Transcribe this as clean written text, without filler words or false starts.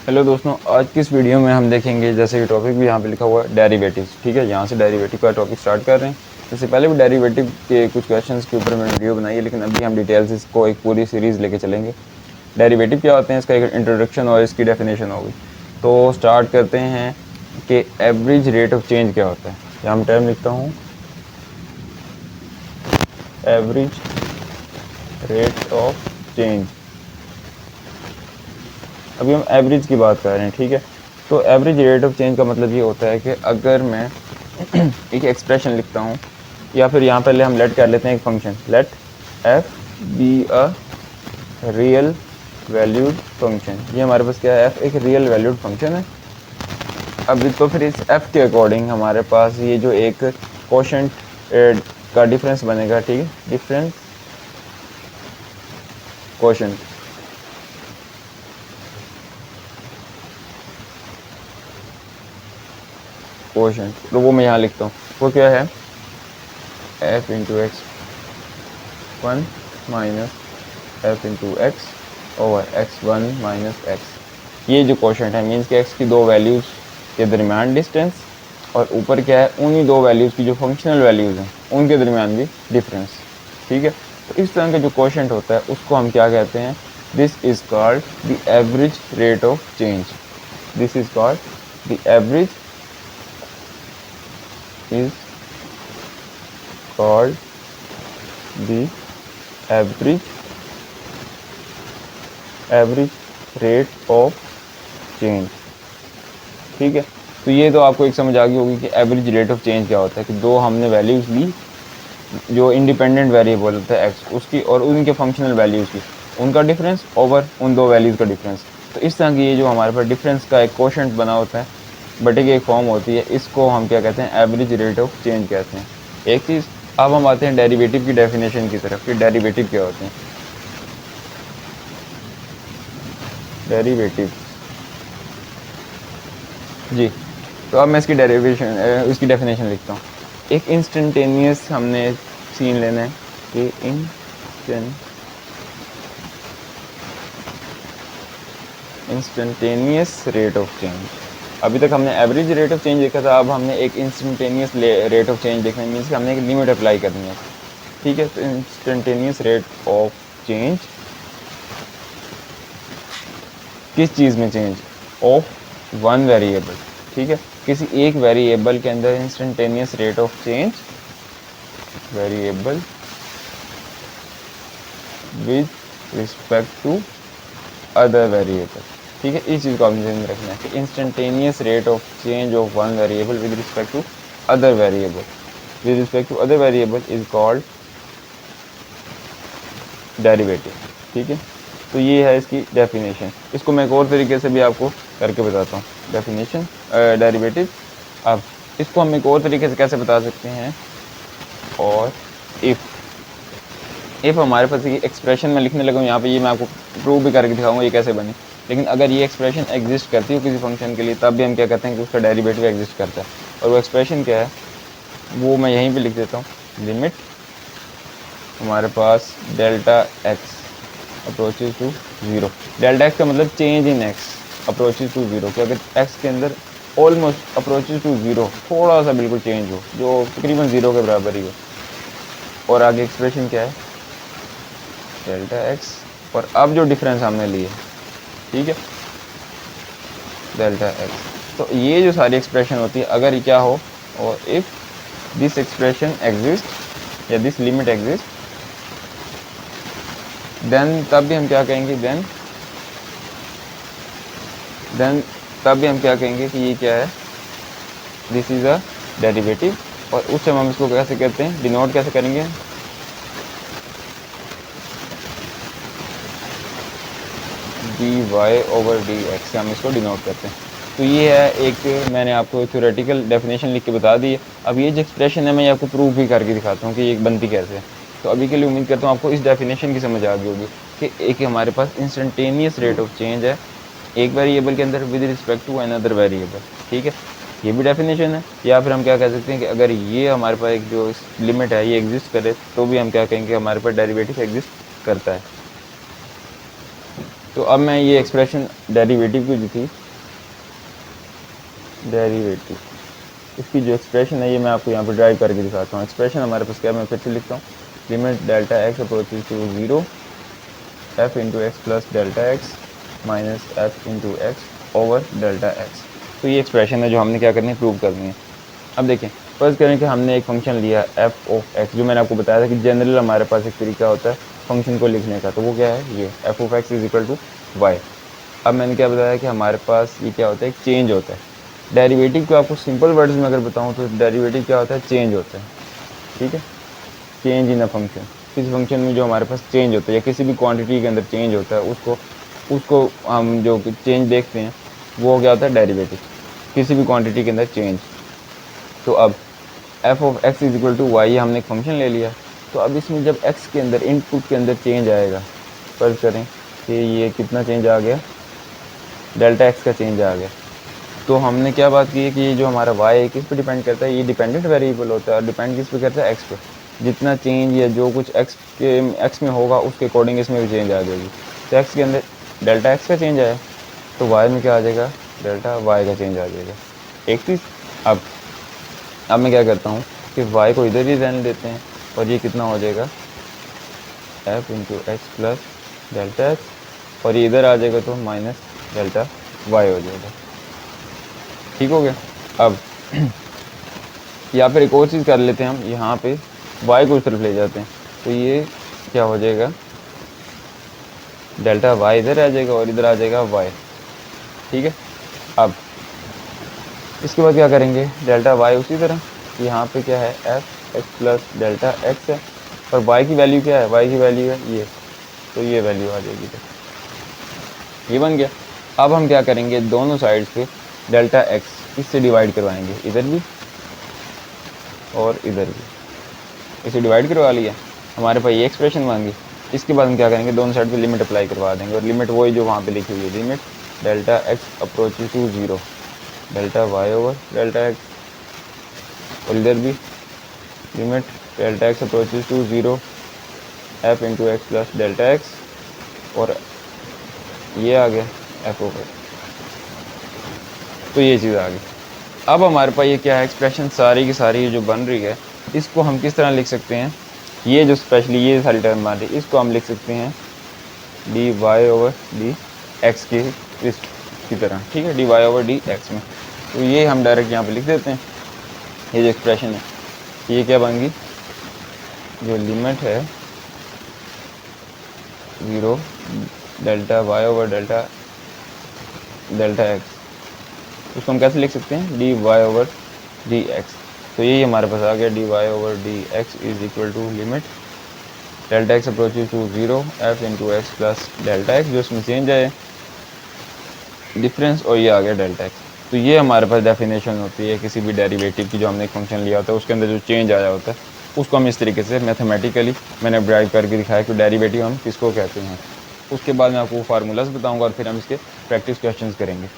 Hello दोस्तों, आज की इस वीडियो में हम देखेंगे, जैसे कि टॉपिक भी यहाँ पे लिखा हुआ है, डेरिवेटिव्स। ठीक है, यहाँ से डेरिवेटिव का टॉपिक स्टार्ट कर रहे हैं। इससे पहले भी डेरिवेटिव के कुछ क्वेश्चंस के ऊपर मैंने वीडियो बनाई है, लेकिन अभी हम डिटेल्स इसको एक पूरी सीरीज़ लेके चलेंगे। डेरिवेटिव क्या होते हैं, इसका एक इंट्रोडक्शन और इसकी डेफिनेशन होगी। तो स्टार्ट करते हैं कि एवरेज रेट ऑफ चेंज क्या होता है। यहाँ मैं टर्म लिखता हूँ, एवरेज रेट ऑफ चेंज। अभी हम एवरेज की बात कर रहे हैं। ठीक है, तो एवरेज रेट ऑफ चेंज का मतलब ये होता है कि अगर मैं एक एक्सप्रेशन लिखता हूँ, या फिर यहाँ पहले हम लेट कर लेते हैं एक function, let f be a real valued function. ये हमारे पास क्या है, एफ एक रियल वैल्यूड फंक्शन है। अभी तो फिर इस एफ के अकॉर्डिंग हमारे पास ये जो एक कोशेंट का डिफरेंस बनेगा। ठीक है, डिफरेंस कोशेंट, कोशेंट तो वो मैं यहाँ लिखता हूँ। वो क्या है, F into x one minus f into x over x one minus x. ये जो कोशेंट है मीन्स कि एक्स की दो वैल्यूज़ के दरमियान डिस्टेंस, और ऊपर क्या है, उन्हीं दो वैल्यूज़ की जो फंक्शनल वैल्यूज़ हैं उनके दरमियान भी डिफरेंस। ठीक है, तो इस तरह का जो कोशेंट होता है उसको हम क्या कहते हैं, this is called the average rate of change. This is called the average is called the average rate of change। ठीक है, तो ये तो आपको एक समझ आ गई होगी कि एवरेज रेट ऑफ चेंज क्या होता है, कि दो हमने वैल्यूज़ ली, जो इंडिपेंडेंट वेरिएबल होता है एक्स, उसकी और उनके फंक्शनल वैल्यूज़ की, उनका डिफरेंस ओवर उन दो वैल्यूज़ का डिफरेंस। तो इस तरह की ये जो हमारे पास डिफरेंस का एक कोशेंट बना होता है, बटे की एक फॉर्म होती है, इसको हम क्या कहते हैं, एवरेज रेट ऑफ चेंज कहते हैं। एक चीज़, अब हम आते हैं डेरिवेटिव की डेफिनेशन की तरफ कि डेरिवेटिव क्या होते हैं। डेरिवेटिव जी, तो अब मैं इसकी इसकी डेफिनेशन लिखता हूँ। एक इंस्टेंटेनियस हमने सीन लेना है कि इंस्टेंटेनियस रेट ऑफ चेंज। अभी तक हमने एवरेज रेट ऑफ चेंज देखा था, अब हमने एक इंस्टेंटेनियस रेट ऑफ चेंज देखना है, मीन्स कि हमने एक लिमिट अप्लाई करनी है। ठीक है, तो इंस्टेंटेनियस रेट ऑफ चेंज किस चीज़ में चेंज, ऑफ वन वेरिएबल। ठीक है, किसी एक वेरिएबल के अंदर instantaneous rate of change, variable with respect to other variable. ठीक है, इस चीज़ को आपने ध्यान में रखना है कि instantaneous rate of change of one variable with respect to other variable, with respect to other variable is called derivative. ठीक है, तो ये है इसकी डेफिनेशन। इसको मैं एक और तरीके से भी आपको करके बताता हूँ, डेफिनेशन डेरिवेटिव। अब इसको हम एक और तरीके से कैसे बता सकते हैं, और इफ़ हमारे पास ये एक्सप्रेशन में लिखने लगा हूँ यहाँ पे, ये मैं आपको प्रूव भी करके दिखाऊंगा ये कैसे बने। लेकिन अगर ये एक्सप्रेशन एग्जिस्ट करती हो किसी फंक्शन के लिए, तब भी हम क्या कहते हैं कि उसका डेरिवेटिव एग्जिस्ट करता है। और वो एक्सप्रेशन क्या है, वो मैं यहीं पे लिख देता हूँ। लिमिट हमारे पास delta x approaches to zero. Delta x का मतलब change in x approaches to zero, कि अगर एक्स के अंदर ऑलमोस्ट अप्रोचेज टू ज़ीरो, थोड़ा सा बिल्कुल चेंज हो, जो तकरीबन ज़ीरो के बराबर ही हो। और आगे एक्सप्रेशन क्या है, डेल्टा एक्स, और अब जो डिफरेंस हमने लिए, ठीक है, डेल्टा एक्स। तो ये जो सारी एक्सप्रेशन होती है, अगर ये क्या हो, और इफ़ दिस एक्सप्रेशन एग्जिस्ट या दिस लिमिट एग्जिस्ट, देन तब भी हम क्या कहेंगे, देन तब भी हम क्या कहेंगे कि ये क्या है, दिस इज़ अ डेरिवेटिव। और उस समय हम इसको कैसे कहते हैं, डिनोट कैसे करेंगे, d y over d x से हम इसको डिनोट करते हैं। तो ये है एक, मैंने आपको थ्योरेटिकल डेफिनेशन लिख के बता दी है। अब ये जो एक्सप्रेशन है मैं आपको प्रूफ भी करके दिखाता हूँ कि ये बनती कैसे है। तो अभी के लिए उम्मीद करता हूँ आपको इस डेफिनेशन की समझ आ गई होगी कि एक हमारे पास इंस्टेंटेनियस रेट ऑफ चेंज है एक वेरिएबल के अंदर with respect to another variable. ठीक है, ये भी डेफिनेशन है। या फिर हम क्या कह सकते हैं कि अगर ये हमारे पास एक जो लिमिट है ये एग्जिस्ट करे, तो भी हम क्या कहेंगे, हमारे पास डेरिवेटिव एग्जिस्ट करता है। तो अब मैं ये एक्सप्रेशन डेरिवेटिव की जो थी, डेरिवेटिव इसकी जो एक्सप्रेशन है ये मैं आपको यहाँ पर ड्राइव करके दिखाता हूँ। एक्सप्रेशन हमारे पास क्या है, मैं फिर से लिखता हूँ, limit delta x approaches to 0 f into x plus delta x minus f into x over delta x. तो ये एक्सप्रेशन है जो हमने क्या करनी है, प्रूव करनी है। अब देखें, फर्स्ट करें कि हमने एक फंक्शन लिया एफ ऑफ एक्स, जो मैंने आपको बताया था कि जनरल हमारे पास एक तरीका होता है फंक्शन को लिखने का, तो वो क्या है, ये f of x is equal to y. अब मैंने क्या बताया कि हमारे पास ये क्या होता है, एक चेंज होता है। डेरिवेटिव को आपको सिंपल वर्ड्स में अगर बताऊँ तो डेरिवेटिव क्या होता है, चेंज होता है, ठीक है, चेंज इन अ फंक्शन। किसी फंक्शन में जो हमारे पास चेंज होता है या किसी भी क्वांटिटी के अंदर चेंज होता है, उसको हम जो चेंज देखते हैं वो क्या होता है, डेरिवेटिव, किसी भी क्वांटिटी के अंदर चेंज। तो अब f of x is equal to y, हमने एक फंक्शन ले लिया। तो अब इसमें जब एक्स के अंदर इनपुट के अंदर चेंज आएगा, फर्ज करें कि ये कितना चेंज आ गया, डेल्टा एक्स का चेंज आ गया, तो हमने क्या बात की है कि ये जो हमारा वाई है किस पे डिपेंड करता है, ये डिपेंडेंट वेरिएबल होता है और डिपेंड किस पे करता है, एक्स पे। जितना चेंज या जो कुछ एक्स में होगा उसके अकॉर्डिंग इसमें भी चेंज आ जाएगी। तो एक्स के अंदर डेल्टा एक्स का चेंज आया तो वाई में क्या आ जाएगा, डेल्टा वाई का चेंज आ जाएगा। एक चीज़, अब मैं क्या करता हूँ कि वाई को इधर ही रहने देते हैं और ये कितना हो जाएगा, F into x plus delta x, और ये इधर आ जाएगा तो माइनस डेल्टा वाई हो जाएगा। ठीक हो गया। अब या फिर एक और चीज़ कर लेते हैं, हम यहाँ पे वाई को इस तरफ ले जाते हैं, तो ये क्या हो जाएगा, डेल्टा वाई इधर आ जाएगा और इधर आ जाएगा वाई। ठीक है। अब इसके बाद क्या करेंगे, डेल्टा वाई उसी तरह, यहाँ पे क्या है, F x plus delta x है, और वाई की वैल्यू क्या है, वाई की वैल्यू है ये, तो ये वैल्यू आ जाएगी, तो ये बन गया। अब हम क्या करेंगे, दोनों साइड्स पे डेल्टा एक्स इससे डिवाइड करवाएंगे, इधर भी और इधर भी, इसे डिवाइड करवा लिया, हमारे पास ये एक्सप्रेशन मांगी। इसके बाद हम क्या करेंगे, दोनों साइड पे लिमिट अप्लाई करवा देंगे, और लिमिट वही जो वहाँ पे लिखी हुई है, limit delta x approaches to 0 delta y over delta x, और इधर भी limit delta x approaches to 0 f into x plus delta x, और ये आ गया एफ ओवर, तो ये चीज़ आ गई। अब हमारे पास ये क्या है, एक्सप्रेशन सारी की सारी जो बन रही है, इसको हम किस तरह लिख सकते हैं, ये जो स्पेशली ये सारी टर्म आ रही है, इसको हम लिख सकते हैं d y over d x की इसकी तरह, ठीक है, d y over d x में। तो ये हम डायरेक्ट यहाँ पे लिख देते हैं, ये जो एक्सप्रेशन है ये क्या बन गई, जो लिमिट है 0 delta y over delta x, उसको हम कैसे लिख सकते हैं, d y over d x. तो यही हमारे पास आ गया, d y over d x is equal to limit delta x approaches to 0 f into x plus delta x, जो इसमें चेंज है डिफरेंस, और ये आ गया डेल्टा एक्स। तो ये हमारे पास डेफिनेशन होती है किसी भी डेरिवेटिव की, जो हमने एक फंक्शन लिया होता है उसके अंदर जो चेंज आया होता है उसको हम इस तरीके से मैथमेटिकली मैंने ड्राइव करके दिखाया कि डेरिवेटिव हम किसको कहते हैं। उसके बाद मैं आपको फार्मूलाज बताऊंगा और फिर हम इसके प्रैक्टिस क्वेश्चंस करेंगे।